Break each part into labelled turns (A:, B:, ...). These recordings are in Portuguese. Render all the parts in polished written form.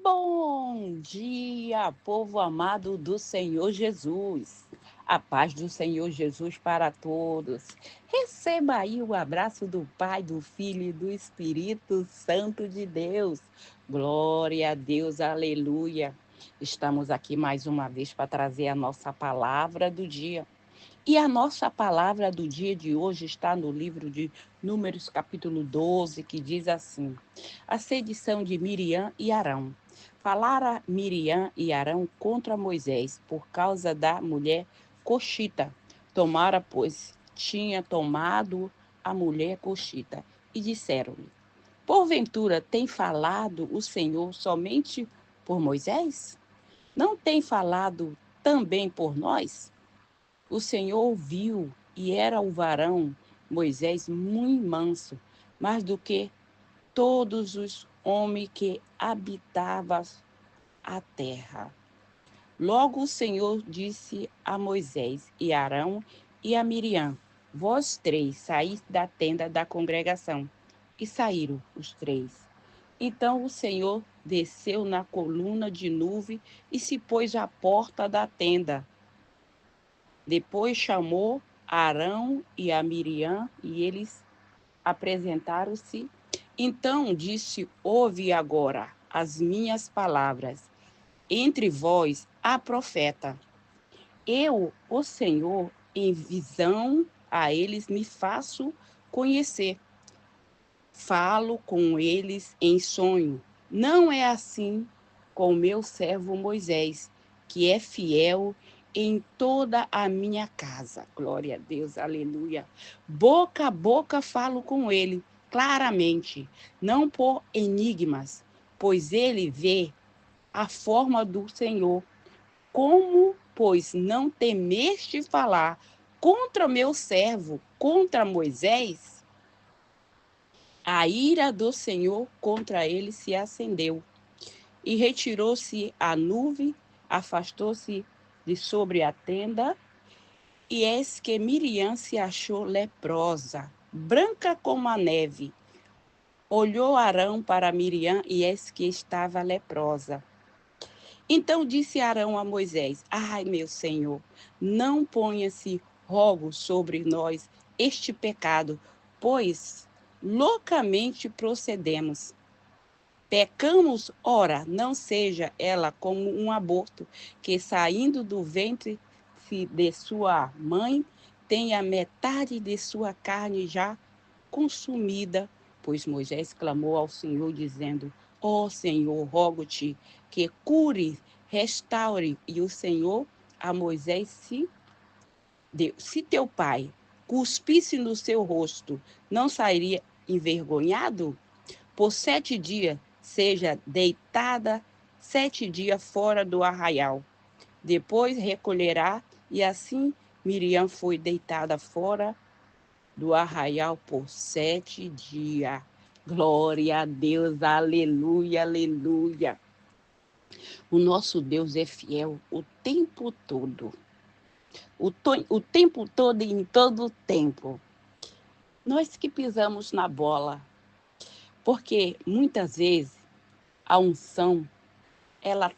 A: Bom dia, povo amado do Senhor Jesus. A paz do Senhor Jesus para todos. Receba aí o abraço do Pai, do Filho e do Espírito Santo de Deus. Glória a Deus, aleluia. Estamos aqui mais uma vez para trazer a nossa palavra do dia. E a nossa palavra do dia de hoje está no livro de Números, capítulo 12, que diz assim: a sedição de Miriam e Arão. Falara Miriam e Arão contra Moisés por causa da mulher coxita. Tomara, pois, tinha tomado a mulher coxita. E disseram-lhe: porventura tem falado o Senhor somente por Moisés? Não tem falado também por nós? O Senhor ouviu, e era o varão Moisés muito manso, mais do que todos os homens que habitavam a terra. Logo o Senhor disse a Moisés e a Arão e a Miriam: vós três saís da tenda da congregação. E saíram os três. Então o Senhor desceu na coluna de nuvem e se pôs à porta da tenda. Depois chamou Arão e a Miriam, e eles apresentaram-se. Então disse: ouve agora as minhas palavras. Entre vós há profeta. Eu, o Senhor, em visão a eles me faço conhecer. Falo com eles em sonho. Não é assim com o meu servo Moisés, que é fiel em toda a minha casa. Glória a Deus, aleluia. Boca a boca falo com ele, claramente, não por enigmas, pois ele vê a forma do Senhor. Como, pois, não temeste falar contra meu servo, contra Moisés? A ira do Senhor contra ele se acendeu, e retirou-se a nuvem, afastou-se de sobre a tenda, e eis que Miriam se achou leprosa, branca como a neve. Olhou Arão para Miriam, e eis que estava leprosa. Então disse Arão a Moisés: ai, meu senhor, não ponha-se rogo sobre nós este pecado, pois loucamente procedemos. Pecamos, ora, não seja ela como um aborto, que saindo do ventre de sua mãe, tenha metade de sua carne já consumida. Pois Moisés clamou ao Senhor, dizendo: ó Senhor, rogo-te que cure, restaure. E o Senhor a Moisés se deu: se teu pai cuspisse no seu rosto, não sairia envergonhado? Por 7 dias seja deitada 7 dias fora do arraial. Depois recolherá, e assim Miriam foi deitada fora do arraial por 7 dias. Glória a Deus, aleluia, aleluia. O nosso Deus é fiel o tempo todo. O tempo todo e em todo o tempo. Nós que pisamos na bola, porque muitas vezes a unção, ela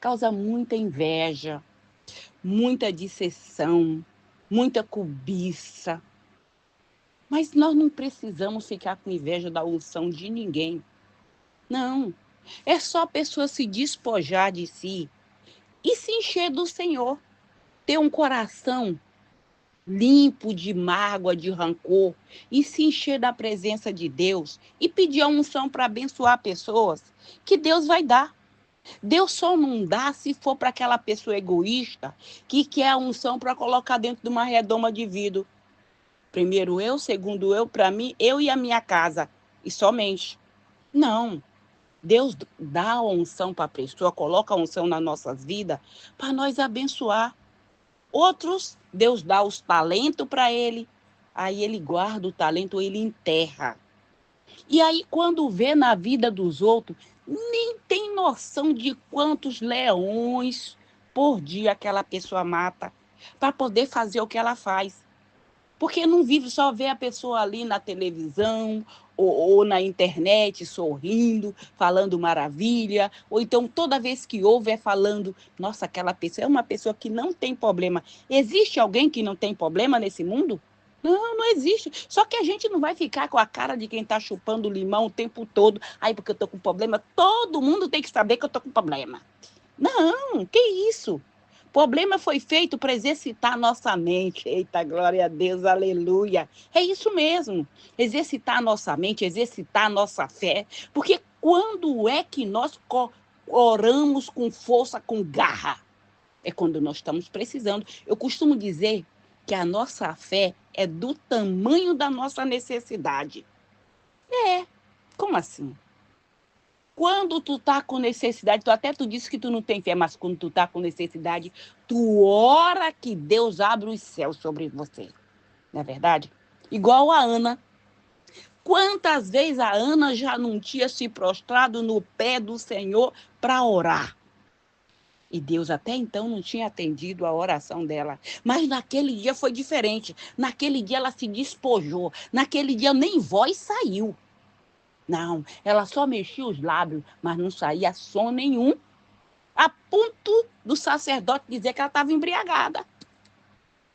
A: causa muita inveja, muita disseção, muita cobiça. Mas nós não precisamos ficar com inveja da unção de ninguém. Não. É só a pessoa se despojar de si e se encher do Senhor. Ter um coração limpo de mágoa, de rancor, e se encher da presença de Deus e pedir a unção para abençoar pessoas, que Deus vai dar. Deus só não dá se for para aquela pessoa egoísta que quer a unção para colocar dentro de uma redoma de vidro. Primeiro eu, segundo eu, para mim, eu e a minha casa. E somente. Não. Deus dá a unção para a pessoa, coloca a unção nas nossas vidas para nós abençoar. Outros, Deus dá os talentos para ele, aí ele guarda o talento, ele enterra. E aí, quando vê na vida dos outros, nem tem noção de quantos leões por dia aquela pessoa mata para poder fazer o que ela faz. Porque não vive só ver a pessoa ali na televisão ou na internet, sorrindo, falando maravilha, ou então toda vez que ouve é falando, nossa, aquela pessoa é uma pessoa que não tem problema. Existe alguém que não tem problema nesse mundo? Não, não existe. Só que a gente não vai ficar com a cara de quem está chupando limão o tempo todo. Aí, porque eu estou com problema, todo mundo tem que saber que eu estou com problema. Não, que isso? Problema foi feito para exercitar nossa mente. Eita, glória a Deus, aleluia. É isso mesmo. Exercitar nossa mente, exercitar nossa fé. Porque quando é que nós oramos com força, com garra? É quando nós estamos precisando. Eu costumo dizer que a nossa fé é do tamanho da nossa necessidade. Como assim? Quando tu tá com necessidade, tu disse que tu não tem fé, mas quando tu tá com necessidade, tu ora que Deus abre os céus sobre você. Não é verdade? Igual a Ana. Quantas vezes a Ana já não tinha se prostrado no pé do Senhor para orar? E Deus até então não tinha atendido a oração dela. Mas naquele dia foi diferente. Naquele dia ela se despojou. Naquele dia nem voz saiu. Não, ela só mexia os lábios, mas não saía som nenhum, a ponto do sacerdote dizer que ela estava embriagada.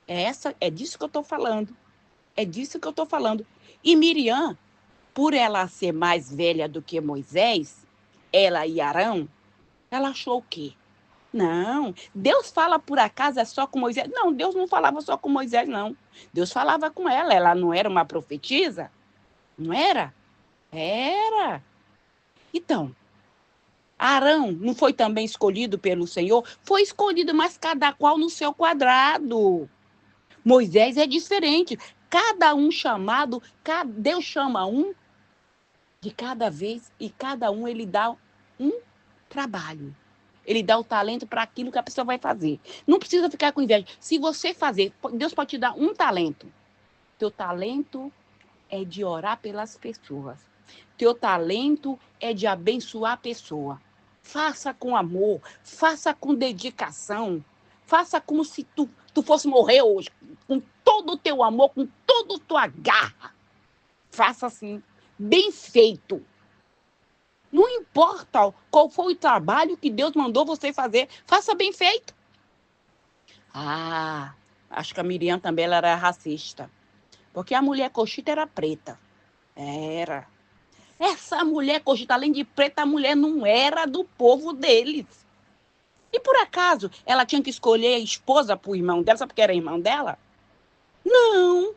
A: É disso que eu estou falando. É disso que eu estou falando. E Miriam, por ela ser mais velha do que Moisés, ela e Arão, ela achou o quê? Não, Deus fala por acaso é só com Moisés? Não, Deus não falava só com Moisés, não. Deus falava com ela. Ela não era uma profetisa? Não era? Era. Então, Arão não foi também escolhido pelo Senhor? Foi escolhido, mas cada qual no seu quadrado. Moisés é diferente. Cada um chamado, Deus chama um de cada vez e cada um ele dá um trabalho. Ele dá o talento para aquilo que a pessoa vai fazer. Não precisa ficar com inveja. Se você fazer, Deus pode te dar um talento. Teu talento é de orar pelas pessoas. Teu talento é de abençoar a pessoa. Faça com amor, faça com dedicação, faça como se tu fosse morrer hoje, com todo o teu amor, com toda a tua garra. Faça assim, bem feito. Não importa qual foi o trabalho que Deus mandou você fazer, faça bem feito. Ah, acho que a Miriam também ela era racista, porque a mulher coxita era preta. Era. Essa mulher coxita, além de preta, a mulher não era do povo deles. E por acaso, ela tinha que escolher a esposa para o irmão dela, só porque era irmão dela? Não.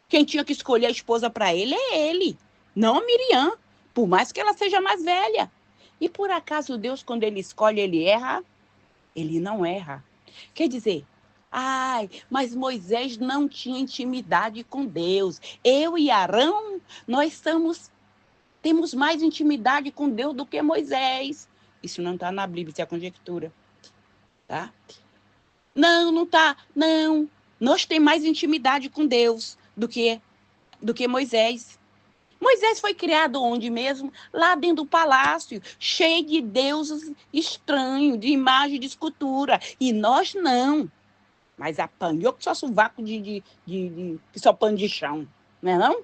A: Quem tinha que escolher a esposa para ele é ele, não a Miriam, por mais que ela seja mais velha. E por acaso Deus, quando ele escolhe, ele erra? Ele não erra. Quer dizer, mas Moisés não tinha intimidade com Deus. Eu e Arão, nós temos mais intimidade com Deus do que Moisés. Isso não está na Bíblia, isso é conjectura. Tá? Não está. Não. Nós temos mais intimidade com Deus do que Moisés. Moisés foi criado onde mesmo? Lá dentro do palácio, cheio de deuses estranhos, de imagem, de escultura. E nós não. Mas apanhou que só sovaco que só pano de chão. Não é não?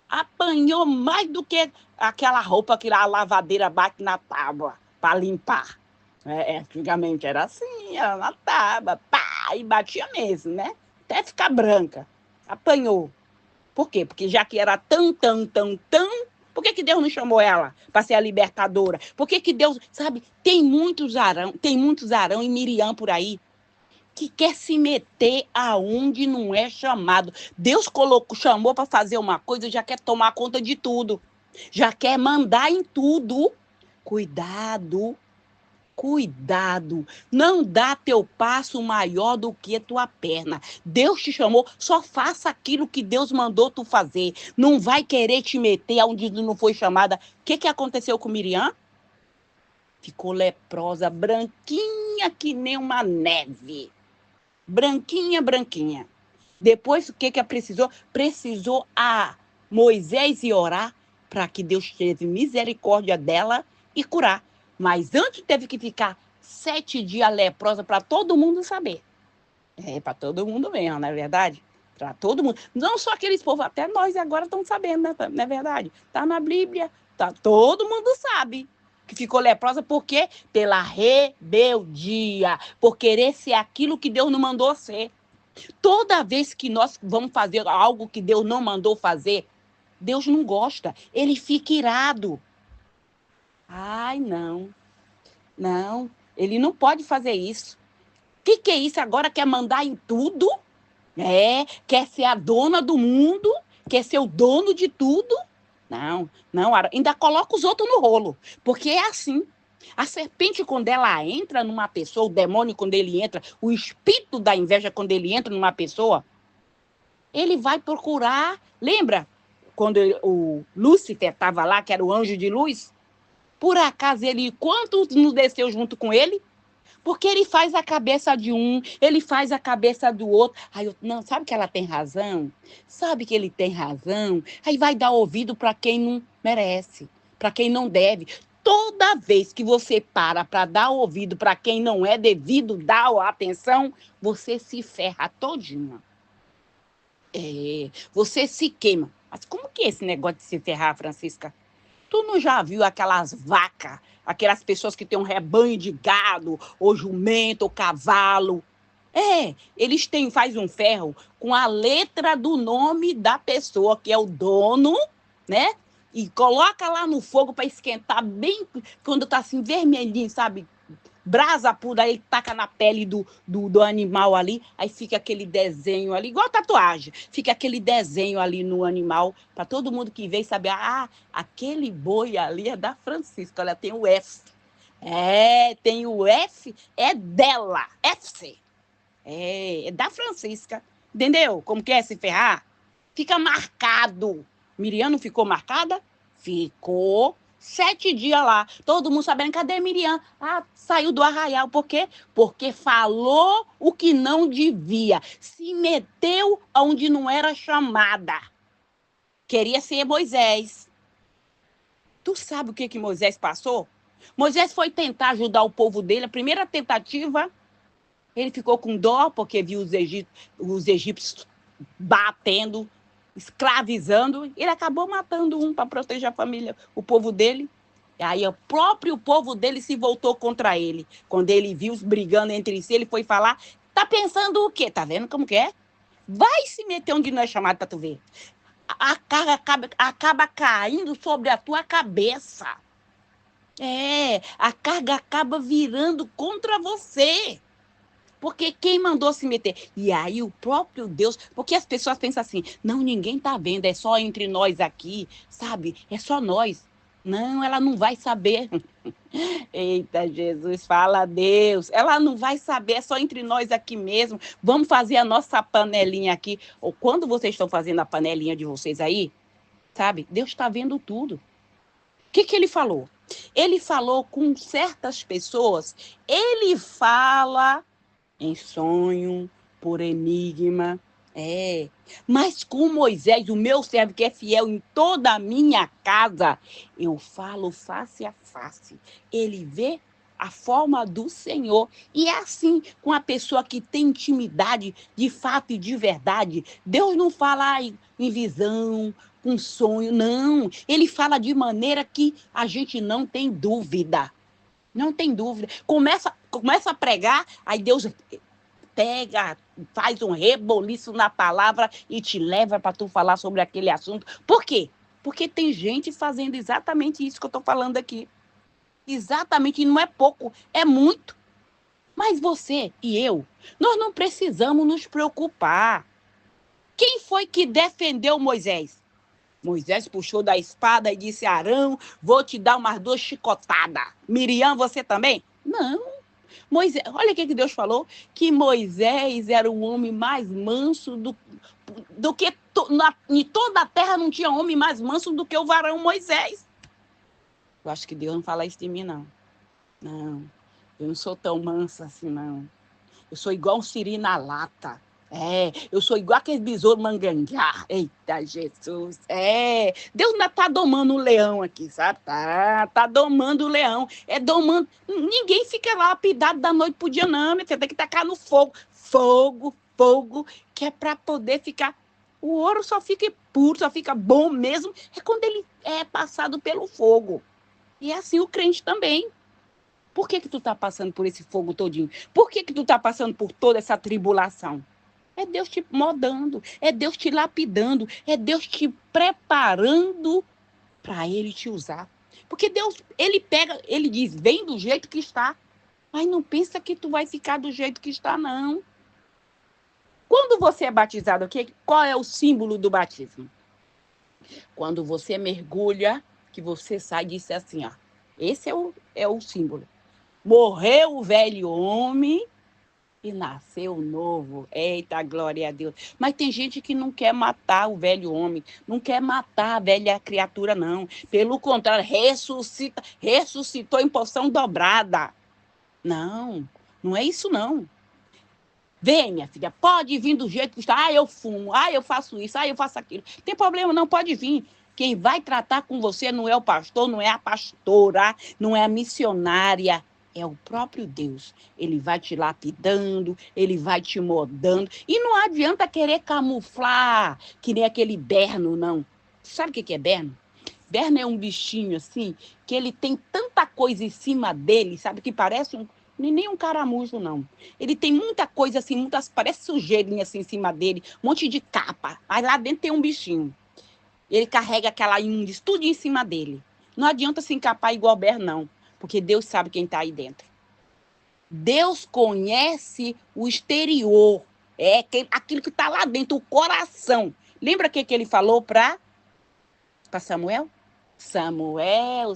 A: Apanhou mais do que aquela roupa que a lavadeira bate na tábua para limpar. Antigamente era assim, era na tábua, pá, e batia mesmo, né? Até ficar branca. Apanhou. Por quê? Porque já que era tão, por que Deus não chamou ela para ser a libertadora? Por que Deus, sabe, tem muitos Arão e Miriam por aí que quer se meter aonde não é chamado. Deus chamou para fazer uma coisa e já quer tomar conta de tudo. Já quer mandar em tudo. Cuidado. Não dá teu passo maior do que tua perna. Deus te chamou, só faça aquilo que Deus mandou tu fazer. Não vai querer te meter aonde não foi chamada. O que aconteceu com Miriam? Ficou leprosa, branquinha que nem uma neve. Branquinha. Depois, o que precisou? Precisou a Moisés ir orar para que Deus teve misericórdia dela e curar. Mas antes teve que ficar 7 dias leprosa para todo mundo saber. Para todo mundo mesmo, não é verdade? Para todo mundo. Não só aqueles povos, até nós agora estamos sabendo, né? Não é verdade? Está na Bíblia. Tá, todo mundo sabe que ficou leprosa. Por quê? Pela rebeldia. Por querer ser aquilo que Deus não mandou ser. Toda vez que nós vamos fazer algo que Deus não mandou fazer, Deus não gosta. Ele fica irado. Ai, não. Não. Ele não pode fazer isso. O que é isso? Agora quer mandar em tudo? Quer ser a dona do mundo? Quer ser o dono de tudo? Não, não, ainda coloca os outros no rolo, porque é assim. A serpente, quando ela entra numa pessoa, o demônio, quando ele entra, o espírito da inveja, quando ele entra numa pessoa, ele vai procurar. Lembra quando o Lúcifer estava lá, que era o anjo de luz? Por acaso ele, quantos não desceu junto com ele? Porque ele faz a cabeça de um, ele faz a cabeça do outro. Aí eu, não, sabe que ela tem razão? Sabe que ele tem razão? Aí vai dar ouvido para quem não merece, para quem não deve. Toda vez que você para dar ouvido para quem não é devido dar atenção, você se ferra todinha. Você se queima. Mas como que é esse negócio de se ferrar, Francisca? Tu não já viu aquelas vacas, aquelas pessoas que têm um rebanho de gado, ou jumento, ou cavalo? Eles faz um ferro com a letra do nome da pessoa, que é o dono, né? E coloca lá no fogo para esquentar bem, quando tá assim vermelhinho, sabe? Brasa pura, aí taca na pele do animal ali, aí fica aquele desenho ali, igual tatuagem, fica aquele desenho ali no animal, para todo mundo que vê saber, aquele boi ali é da Francisca, olha, tem o F. Tem o F, é dela, FC. É da Francisca, entendeu? Como que é se ferrar? Fica marcado. Miriam não ficou marcada? Ficou. 7 dias lá, todo mundo sabendo, cadê Miriam? Saiu do arraial, por quê? Porque falou o que não devia, se meteu onde não era chamada. Queria ser Moisés. Tu sabe o que Moisés passou? Moisés foi tentar ajudar o povo dele, a primeira tentativa, ele ficou com dó, porque viu os egípcios batendo, escravizando, ele acabou matando um para proteger a família, o povo dele. E aí o próprio povo dele se voltou contra ele. Quando ele viu os brigando entre si, ele foi falar, tá pensando o quê? Tá vendo como que é? Vai se meter onde não é chamado para tu ver. A carga acaba caindo sobre a tua cabeça. A carga acaba virando contra você. Porque quem mandou se meter? E aí o próprio Deus, porque as pessoas pensam assim, não, ninguém tá vendo, é só entre nós aqui, sabe? É só nós. Não, ela não vai saber. Eita, Jesus, fala a Deus. Ela não vai saber, é só entre nós aqui mesmo. Vamos fazer a nossa panelinha aqui. Ou quando vocês estão fazendo a panelinha de vocês aí, sabe? Deus está vendo tudo. O que ele falou? Ele falou com certas pessoas, ele fala em sonho, por enigma, mas com Moisés, o meu servo que é fiel em toda a minha casa, eu falo face a face, ele vê a forma do Senhor, e é assim com a pessoa que tem intimidade de fato e de verdade. Deus não fala em visão, com sonho, não, ele fala de maneira que a gente não tem dúvida. Não tem dúvida. Começa a pregar, aí Deus pega, faz um reboliço na palavra e te leva para tu falar sobre aquele assunto. Por quê? Porque tem gente fazendo exatamente isso que eu estou falando aqui. Exatamente, e não é pouco, é muito. Mas você e eu, nós não precisamos nos preocupar. Quem foi que defendeu Moisés? Moisés puxou da espada e disse, Arão, vou te dar umas 2 chicotadas. Miriam, você também? Não. Moisés, olha o que Deus falou, que Moisés era o homem mais manso do que em toda a terra não tinha homem mais manso do que o varão Moisés. Eu acho que Deus não fala isso de mim, não. Não, eu não sou tão mansa assim, não. Eu sou igual um siri na lata. Eu sou igual aquele besouro mangangá. Eita, Jesus. Deus ainda tá domando o leão aqui, sabe? Tá domando o leão. Domando. Ninguém fica lá lapidado da noite pro dia, não. Você tem que tacar no fogo. Fogo, fogo, que é para poder ficar... O ouro só fica puro, só fica bom mesmo, é quando ele é passado pelo fogo. E é assim o crente também. Por que tu está passando por esse fogo todinho? Por que tu está passando por toda essa tribulação? É Deus te moldando, é Deus te lapidando, é Deus te preparando para Ele te usar. Porque Deus, Ele pega, Ele diz, vem do jeito que está, mas não pensa que tu vai ficar do jeito que está, não. Quando você é batizado, qual é o símbolo do batismo? Quando você mergulha, que você sai e diz assim, ó, esse é o símbolo. Morreu o velho homem e nasceu o novo. Eita, glória a Deus. Mas tem gente que não quer matar o velho homem, não quer matar a velha criatura, não. Pelo contrário, ressuscitou em porção dobrada. Não, não é isso, não. Vem, minha filha, pode vir do jeito que está. Ah, eu fumo, eu faço isso, eu faço aquilo. Tem problema, não, pode vir. Quem vai tratar com você não é o pastor, não é a pastora, não é a missionária, é o próprio Deus. Ele vai te lapidando, ele vai te moldando. E não adianta querer camuflar, que nem aquele berno, não. Sabe o que é berno? Berno é um bichinho assim, que ele tem tanta coisa em cima dele, sabe, que parece nem um caramujo, não. Ele tem muita coisa assim, parece sujeirinha assim em cima dele, um monte de capa. Mas lá dentro tem um bichinho. Ele carrega aquela imundícia tudo em cima dele. Não adianta se encapar igual berno, não, porque Deus sabe quem está aí dentro. Deus conhece o exterior, aquilo que está lá dentro, o coração. Lembra o que ele falou para Samuel? Samuel,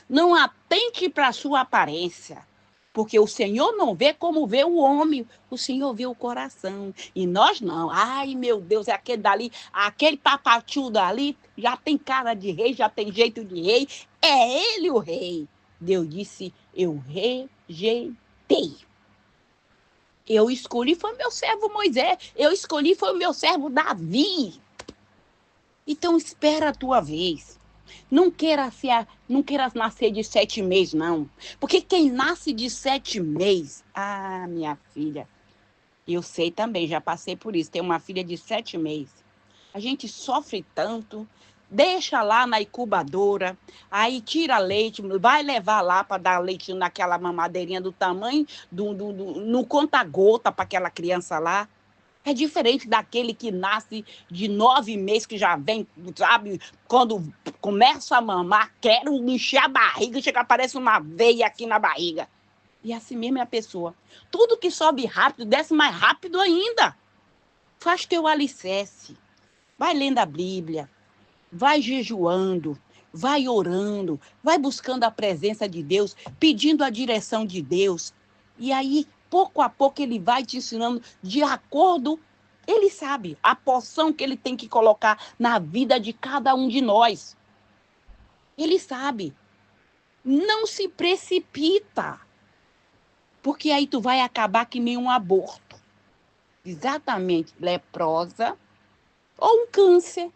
A: não atente para a sua aparência, porque o Senhor não vê como vê o homem, o Senhor vê o coração, e nós não. Ai, meu Deus, é aquele dali, aquele papatiu dali, já tem cara de rei, já tem jeito de rei, é ele o rei. Deus disse, eu rejeitei. Eu escolhi, foi meu servo Moisés, eu escolhi, foi o meu servo Davi. Então, espera a tua vez. Não queiras nascer de 7 meses, não. Porque quem nasce de 7 meses... Ah, minha filha, eu sei também, já passei por isso. Tenho uma filha de 7 meses. A gente sofre tanto, deixa lá na incubadora, aí tira leite, vai levar lá para dar leite naquela mamadeirinha do tamanho, no conta-gota para aquela criança lá. É diferente daquele que nasce de 9 meses, que já vem, sabe, quando começa a mamar, quero encher a barriga, chega, aparece uma veia aqui na barriga. E assim mesmo é a pessoa. Tudo que sobe rápido, desce mais rápido ainda. Faz teu alicerce. Vai lendo a Bíblia, vai jejuando, vai orando, vai buscando a presença de Deus, pedindo a direção de Deus. E aí, pouco a pouco, ele vai te ensinando de acordo, ele sabe, a porção que ele tem que colocar na vida de cada um de nós. Ele sabe. Não se precipita, porque aí tu vai acabar que nem um aborto. Exatamente, leprosa ou um câncer.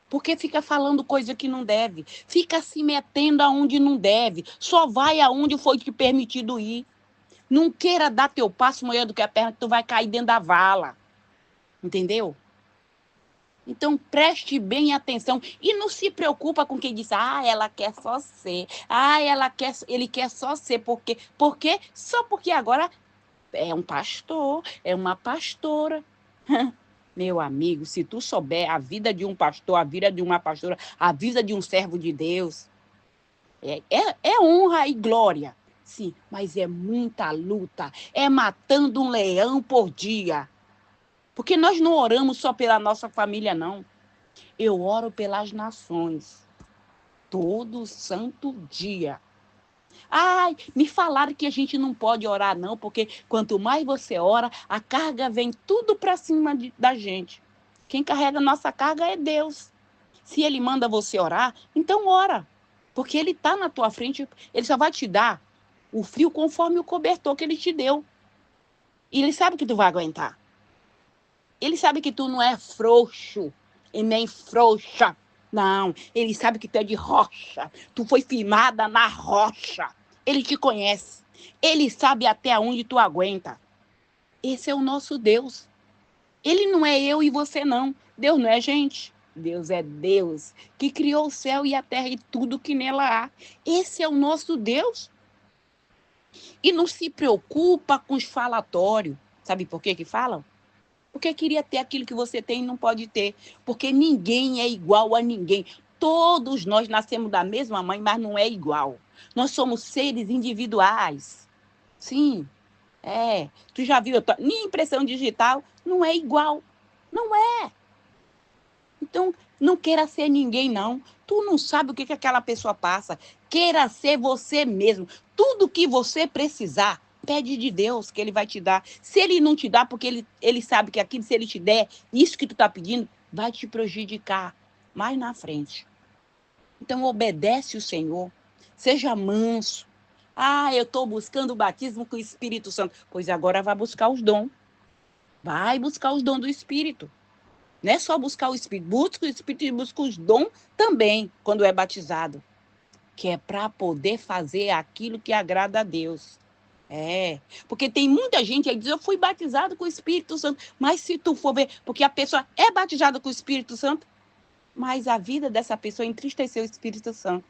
A: Porque fica falando coisa que não deve, fica se metendo aonde não deve, só vai aonde foi te permitido ir. Não queira dar teu passo maior do que a perna, que tu vai cair dentro da vala. Entendeu? Então, preste bem atenção e não se preocupa com quem diz, ela quer só ser, ele quer só ser, por quê? Só porque agora é um pastor, é uma pastora. Meu amigo, se tu souber a vida de um pastor, a vida de uma pastora, a vida de um servo de Deus, é honra e glória, sim, mas é muita luta, é matando um leão por dia. Porque nós não oramos só pela nossa família, não. Eu oro pelas nações, todo santo dia. Me falaram que a gente não pode orar, não, porque quanto mais você ora, a carga vem tudo para cima da gente. Quem carrega a nossa carga é Deus. Se ele manda você orar, então ora. Porque ele está na tua frente, ele só vai te dar o frio conforme o cobertor que ele te deu. E ele sabe que tu vai aguentar. Ele sabe que tu não é frouxo e nem frouxa. Não, ele sabe que tu é de rocha. Tu foi firmada na rocha. Ele te conhece. Ele sabe até onde tu aguenta. Esse é o nosso Deus. Ele não é eu e você, não. Deus não é gente. Deus é Deus, que criou o céu e a terra e tudo que nela há. Esse é o nosso Deus. E não se preocupa com os falatórios. Sabe por que falam? Porque queria ter aquilo que você tem e não pode ter. Porque ninguém é igual a ninguém. Todos nós nascemos da mesma mãe, mas não é igual. Nós somos seres individuais. Sim, é. Tu já viu? Minha impressão digital não é igual. Não é. Então, não queira ser ninguém, não. Tu não sabe o que aquela pessoa passa. Queira ser você mesmo. Tudo que você precisar, pede de Deus que ele vai te dar. Se ele não te dá, porque ele sabe que aquilo, se ele te der, isso que tu está pedindo, vai te prejudicar mais na frente. Então, obedece o Senhor. Seja manso. Eu estou buscando o batismo com o Espírito Santo. Pois agora vai buscar os dons. Vai buscar os dons do Espírito. Não é só buscar o Espírito. Busca o Espírito e busca os dons também, quando é batizado. Que é para poder fazer aquilo que agrada a Deus. Porque tem muita gente aí que diz, eu fui batizado com o Espírito Santo. Mas se tu for ver, porque a pessoa é batizada com o Espírito Santo, mas a vida dessa pessoa entristeceu o Espírito Santo.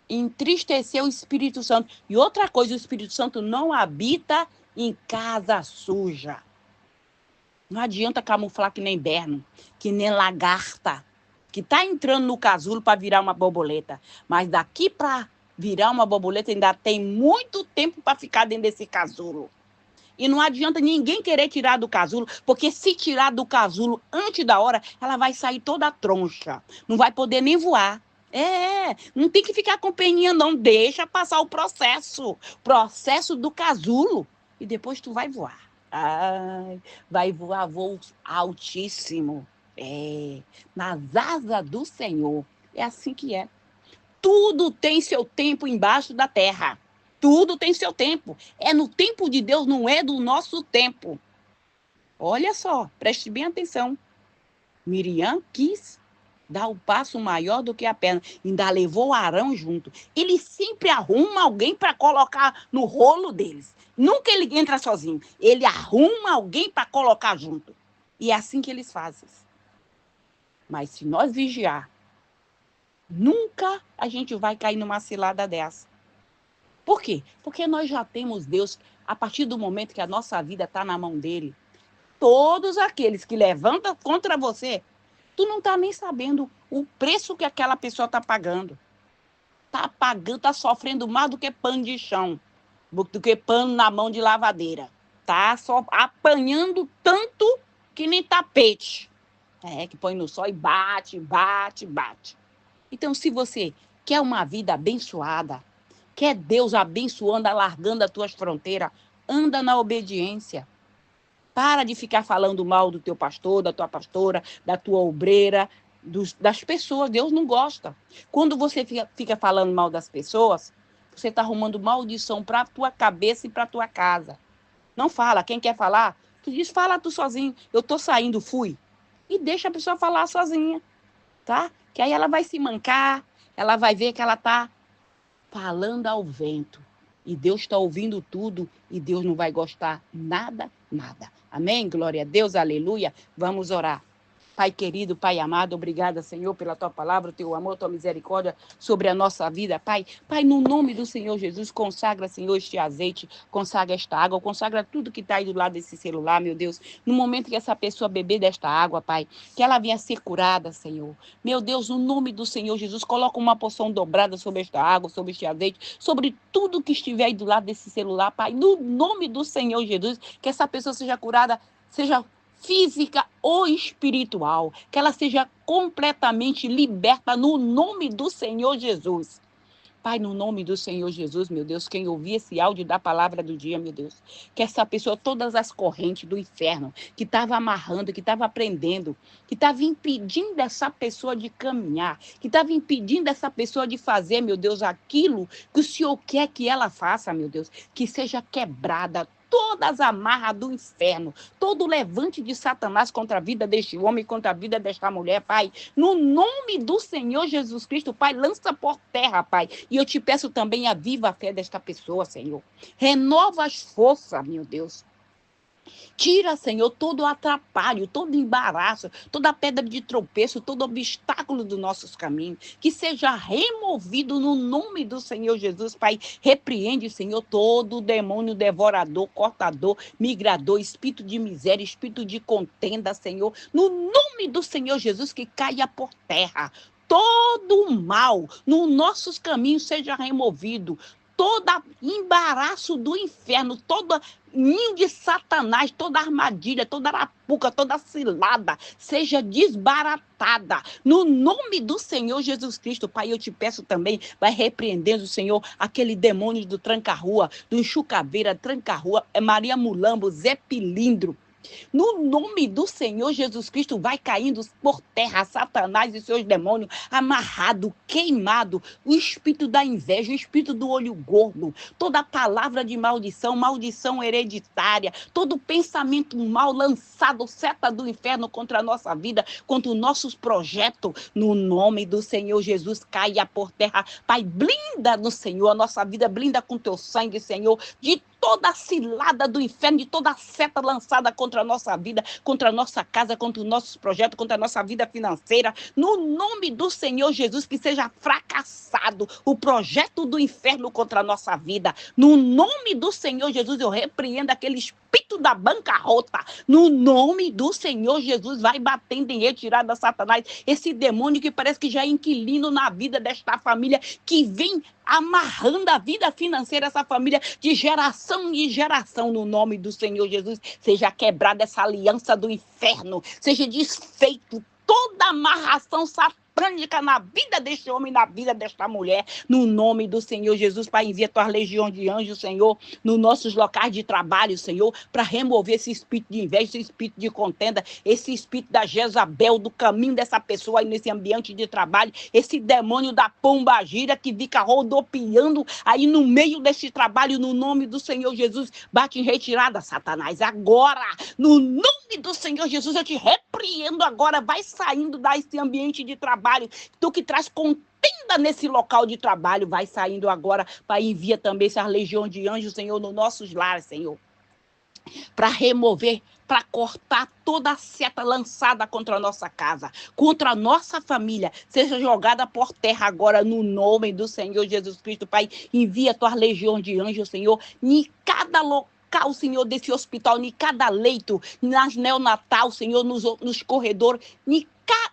A: Entristeceu o Espírito Santo. E outra coisa, o Espírito Santo não habita em casa suja. Não adianta camuflar que nem berno, que nem lagarta, que está entrando no casulo para virar uma borboleta. Mas daqui para virar uma borboleta ainda tem muito tempo para ficar dentro desse casulo. E não adianta ninguém querer tirar do casulo, porque se tirar do casulo antes da hora, ela vai sair toda troncha. Não vai poder nem voar. Não tem que ficar com peninha, não. Deixa passar o processo do casulo. E depois tu vai voar. Vai voar voo altíssimo. Nas asas do Senhor. É assim que é. Tudo tem seu tempo embaixo da terra. Tudo tem seu tempo. É no tempo de Deus, não é do nosso tempo. Olha só, preste bem atenção. Miriam quis dar o passo maior do que a perna. Ainda levou Arão junto. Ele sempre arruma alguém para colocar no rolo deles. Nunca ele entra sozinho. Ele arruma alguém para colocar junto. E é assim que eles fazem. Mas se nós vigiar, nunca a gente vai cair numa cilada dessa. Por quê? Porque nós já temos Deus, a partir do momento que a nossa vida está na mão dele. Todos aqueles que levantam contra você, tu não está nem sabendo o preço que aquela pessoa está pagando. Está pagando, está sofrendo mais do que pano de chão, do que pano na mão de lavadeira. Está só apanhando tanto que nem tapete. Que põe no sol e bate, bate, bate. Então, se você quer uma vida abençoada, quer Deus abençoando, alargando as tuas fronteiras, anda na obediência. Para de ficar falando mal do teu pastor, da tua pastora, da tua obreira, das pessoas. Deus não gosta. Quando você fica falando mal das pessoas, você está arrumando maldição para a tua cabeça e para a tua casa. Não fala. Quem quer falar, tu diz, fala tu sozinho. Eu estou saindo, fui. E deixa a pessoa falar sozinha, tá? Que aí ela vai se mancar, ela vai ver que ela está falando ao vento. E Deus está ouvindo tudo e Deus não vai gostar nada, nada. Amém? Glória a Deus, aleluia. Vamos orar. Pai querido, Pai amado, obrigada, Senhor, pela tua palavra, o teu amor, tua misericórdia sobre a nossa vida, Pai. Pai, no nome do Senhor Jesus, consagra, Senhor, este azeite, consagra esta água, consagra tudo que está aí do lado desse celular, meu Deus. No momento que essa pessoa beber desta água, Pai, que ela venha ser curada, Senhor. Meu Deus, no nome do Senhor Jesus, coloca uma porção dobrada sobre esta água, sobre este azeite, sobre tudo que estiver aí do lado desse celular, Pai. No nome do Senhor Jesus, que essa pessoa seja curada, seja física ou espiritual, que ela seja completamente liberta no nome do Senhor Jesus. Pai, no nome do Senhor Jesus, meu Deus, quem ouvir esse áudio da palavra do dia, meu Deus, que essa pessoa, todas as correntes do inferno, que estava amarrando, que estava prendendo, que estava impedindo essa pessoa de caminhar, que estava impedindo essa pessoa de fazer, meu Deus, aquilo que o Senhor quer que ela faça, meu Deus, que seja quebrada todas as amarras do inferno, todo levante de Satanás contra a vida deste homem, contra a vida desta mulher, Pai. No nome do Senhor Jesus Cristo, Pai, lança por terra, Pai. E eu te peço também, aviva a fé desta pessoa, Senhor. Renova as forças, meu Deus. Tira, Senhor, todo o atrapalho, todo embaraço, toda pedra de tropeço, todo obstáculo dos nossos caminhos, que seja removido no nome do Senhor Jesus, Pai. Repreende, Senhor, todo demônio devorador, cortador, migrador, espírito de miséria, espírito de contenda, Senhor, no nome do Senhor Jesus, que caia por terra. Todo o mal nos nossos caminhos seja removido. Todo embaraço do inferno, todo ninho de Satanás, toda armadilha, toda arapuca, toda cilada, seja desbaratada. No nome do Senhor Jesus Cristo, Pai, eu te peço também, vai repreendendo, Senhor, aquele demônio do tranca-rua, do enxucaveira, tranca-rua, Maria Mulambo, Zé Pilindro. No nome do Senhor Jesus Cristo, vai caindo por terra Satanás e seus demônios, amarrado, queimado, o espírito da inveja, o espírito do olho gordo, toda palavra de maldição, maldição hereditária, todo pensamento mal lançado, seta do inferno contra a nossa vida, contra os nossos projetos, no nome do Senhor Jesus, caia por terra. Pai, blinda no Senhor, a nossa vida, blinda com teu sangue, Senhor, de toda a cilada do inferno, de toda a seta lançada contra a nossa vida, contra a nossa casa, contra os nossos projetos, contra a nossa vida financeira. No nome do Senhor Jesus, que seja fracassado o projeto do inferno contra a nossa vida. No nome do Senhor Jesus, eu repreendo aquele espírito da bancarrota. No nome do Senhor Jesus, vai batendo em retirada, Satanás, esse demônio que parece que já é inquilino na vida desta família, que vem amarrando a vida financeira dessa família de geração em geração, no nome do Senhor Jesus. Seja quebrada essa aliança do inferno, seja desfeito toda amarração satânica na vida deste homem, na vida desta mulher, no nome do Senhor Jesus. Pai, envia tua legião de anjos, Senhor, nos nossos locais de trabalho, Senhor, para remover esse espírito de inveja, esse espírito de contenda, esse espírito da Jezabel, do caminho dessa pessoa aí nesse ambiente de trabalho, esse demônio da pombagira que fica rodopiando aí no meio desse trabalho, no nome do Senhor Jesus. Bate em retirada, Satanás, agora, no nome do Senhor Jesus, eu te repreendo agora, vai saindo desse ambiente de trabalho, tu que traz contenda nesse local de trabalho, vai saindo agora, Pai, envia também essa legião de anjos, Senhor, nos nossos lares, Senhor, para remover, para cortar toda a seta lançada contra a nossa casa, contra a nossa família, seja jogada por terra agora, no nome do Senhor Jesus Cristo. Pai, envia tua legião de anjos, Senhor, em cada local, Senhor, desse hospital, em cada leito, nas neonatal, Senhor, nos corredores,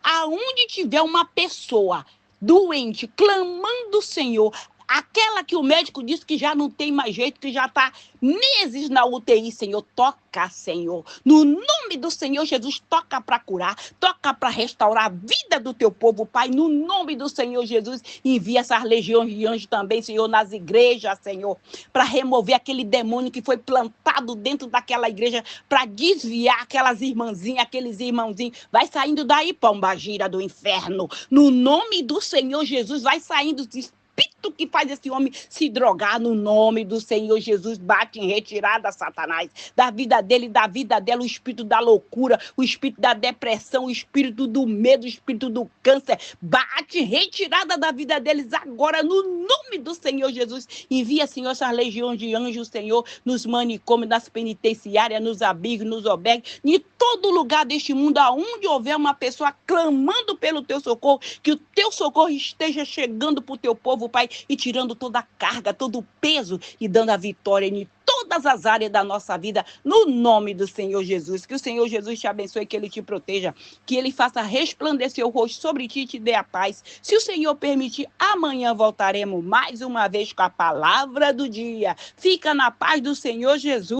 A: aonde tiver uma pessoa doente, clamando, Senhor, aquela que o médico disse que já não tem mais jeito, que já está meses na UTI, Senhor, toca, Senhor. No nome do Senhor Jesus, toca para curar, toca para restaurar a vida do teu povo, Pai. No nome do Senhor Jesus, envia essas legiões de anjos também, Senhor, nas igrejas, Senhor, para remover aquele demônio que foi plantado dentro daquela igreja, para desviar aquelas irmãzinhas, aqueles irmãozinhos. Vai saindo daí, pombagira do inferno. No nome do Senhor Jesus, vai saindo espírito que faz esse homem se drogar, no nome do Senhor Jesus. Bate em retirada, Satanás, da vida dele, da vida dela, o espírito da loucura, o espírito da depressão, o espírito do medo, o espírito do câncer. Bate em retirada da vida deles agora, no nome do Senhor Jesus. Envia, Senhor, essas legiões de anjos, Senhor, nos manicômios, nas penitenciárias, nos abrigos, nos albergues, em todo lugar deste mundo, aonde houver uma pessoa clamando pelo teu socorro, que o teu socorro esteja chegando para o teu povo, Pai, e tirando toda a carga, todo o peso e dando a vitória em todas as áreas da nossa vida, no nome do Senhor Jesus. Que o Senhor Jesus te abençoe, que Ele te proteja, que Ele faça resplandecer o rosto sobre ti e te dê a paz. Se o Senhor permitir, amanhã voltaremos mais uma vez com a palavra do dia. Fica na paz do Senhor Jesus.